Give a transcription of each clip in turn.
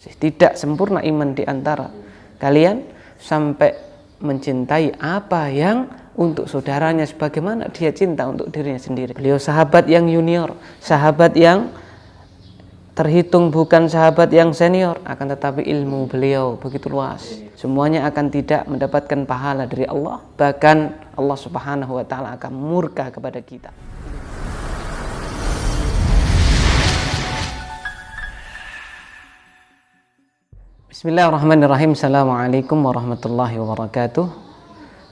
Tidak sempurna iman di antara kalian sampai mencintai apa yang untuk saudaranya sebagaimana dia cinta untuk dirinya sendiri. Beliau sahabat yang junior, sahabat yang terhitung bukan sahabat yang senior, akan tetapi ilmu beliau begitu luas. Semuanya akan tidak mendapatkan pahala dari Allah, bahkan Allah Subhanahu wa taala akan murka kepada kita. Bismillahirrahmanirrahim. Assalamualaikum warahmatullahi wabarakatuh.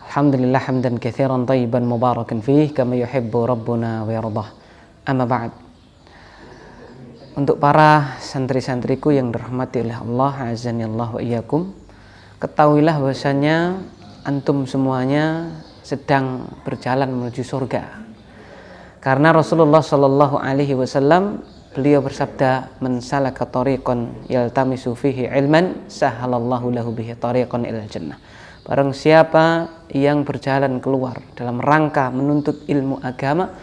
Alhamdulillah hamdan katsiran thayyiban mubarakan fih kama yuhibbu rabbuna wa yardah. Amma ba'd. Untuk para santri-santriku yang dirahmati oleh Allah, azani Allah wa iyyakum, ketahuilah bahwasanya antum semuanya sedang berjalan menuju surga. Karena Rasulullah sallallahu alaihi wasallam beliau bersabda, "Man salaka tariqan yaltamisu fihi ilman, sahalallahu lahu bihi tariqan ilal jannah." Barang siapa yang berjalan keluar dalam rangka menuntut ilmu agama,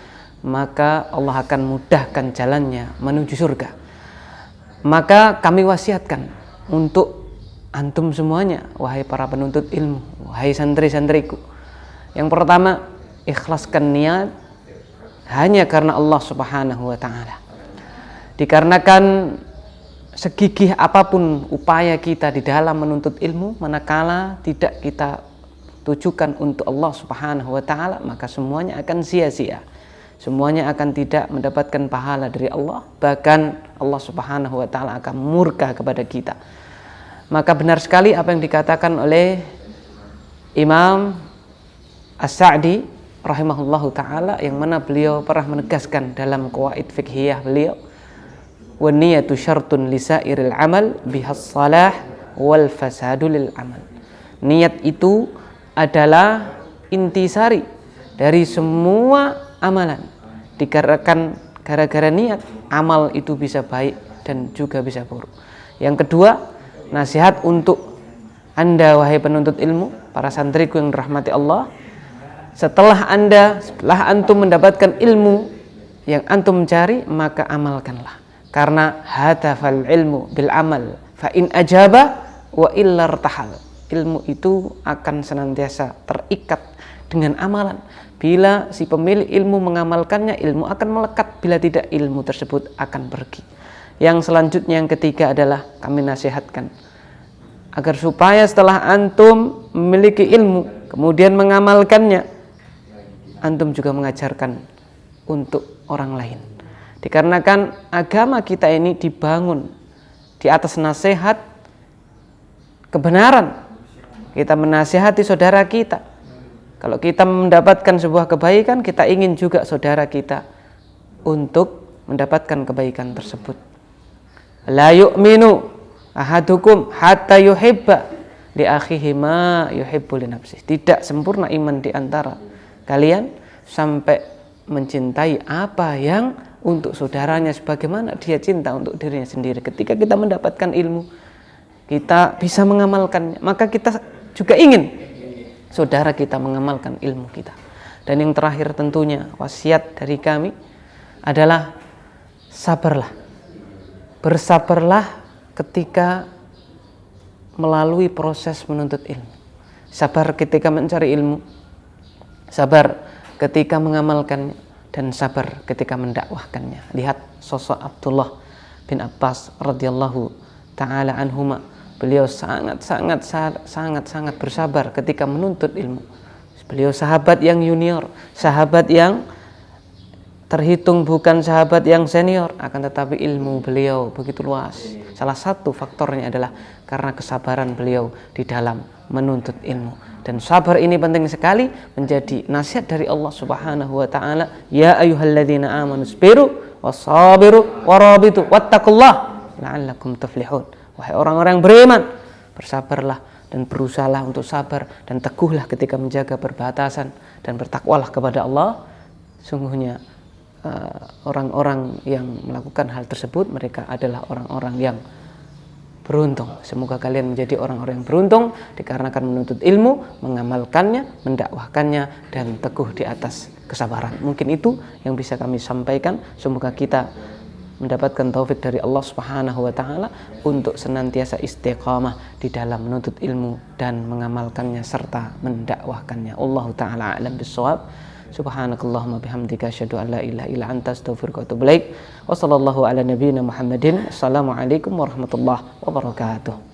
maka Allah akan mudahkan jalannya menuju surga. Maka kami wasiatkan untuk antum semuanya, wahai para penuntut ilmu, wahai santri-santriku. Yang pertama, ikhlaskan niat hanya karena Allah Subhanahu wa taala. Dikarenakan segigih apapun upaya kita di dalam menuntut ilmu, manakala tidak kita tujukan untuk Allah Subhanahu wa taala, maka semuanya akan sia-sia. Semuanya akan tidak mendapatkan pahala dari Allah, bahkan Allah Subhanahu wa taala akan murka kepada kita. Maka benar sekali apa yang dikatakan oleh Imam As-Sa'di rahimahullahu taala, yang mana beliau pernah menegaskan dalam qawaid fiqhiyah beliau, wa niyatu syartun lisairil amal bihas salah wal fasadu lil amal. Niat itu adalah intisari dari semua amalan. Dikarenakan gara-gara niat, amal itu bisa baik dan juga bisa buruk. Yang kedua, nasihat untuk Anda wahai penuntut ilmu, para santriku yang dirahmati Allah, setelah antum mendapatkan ilmu yang antum cari, maka amalkanlah. Karena hadafal ilmu bil amal fa in ajaba wa illa irtahal. Ilmu itu akan senantiasa terikat dengan amalan. Bila si pemilik ilmu mengamalkannya, ilmu akan melekat. Bila tidak, ilmu tersebut akan pergi. Yang selanjutnya, yang ketiga adalah kami nasihatkan agar supaya setelah antum memiliki ilmu kemudian mengamalkannya, antum juga mengajarkan untuk orang lain. Dikarenakan agama kita ini dibangun di atas nasihat kebenaran. Kita menasihati saudara kita. Kalau kita mendapatkan sebuah kebaikan, kita ingin juga saudara kita untuk mendapatkan kebaikan tersebut. La yu'minu ahadukum hatta yuhibba li akhihi ma yuhibbu li nafsihi. Tidak sempurna iman di antara kalian sampai mencintai apa yang untuk saudaranya sebagaimana dia cinta untuk dirinya sendiri. Ketika kita mendapatkan ilmu, kita bisa mengamalkannya, maka kita juga ingin saudara kita mengamalkan ilmu kita. Dan yang terakhir tentunya wasiat dari kami adalah sabarlah. Bersabarlah ketika melalui proses menuntut ilmu. Sabar ketika mencari ilmu, sabar ketika mengamalkannya, dan sabar ketika mendakwahkannya. Lihat sosok Abdullah bin Abbas radhiyallahu taala anhuma. Beliau sangat bersabar ketika menuntut ilmu. Beliau sahabat yang junior, sahabat yang terhitung bukan sahabat yang senior, akan tetapi ilmu beliau begitu luas. Salah satu faktornya adalah karena kesabaran beliau di dalam menuntut ilmu. Dan sabar ini penting sekali, menjadi nasihat dari Allah Subhanahu wa taala, ya ayyuhalladzina amanu sabiru wasabiru warabitu wattaqullaha la'allakum tuflihun. Wahai orang-orang yang beriman, bersabarlah dan berusahalah untuk sabar dan teguhlah ketika menjaga perbatasan dan bertakwalah kepada Allah. Sungguhnya orang-orang yang melakukan hal tersebut, mereka adalah orang-orang yang beruntung. Semoga kalian menjadi orang-orang yang beruntung dikarenakan menuntut ilmu, mengamalkannya, mendakwahkannya, dan teguh di atas kesabaran. Mungkin itu yang bisa kami sampaikan. Semoga kita mendapatkan taufik dari Allah Subhanahu wa taala untuk senantiasa istiqamah di dalam menuntut ilmu dan mengamalkannya serta mendakwahkannya. Allahu taala a'lam bissawab. Subhanakallahumma bihamdika asyhadu an la ilaha illa anta astaghfiruka wa atubu ilaik. Wassallallahu ala nabiyyina Muhammadin. Assalamualaikum warahmatullahi wabarakatuh.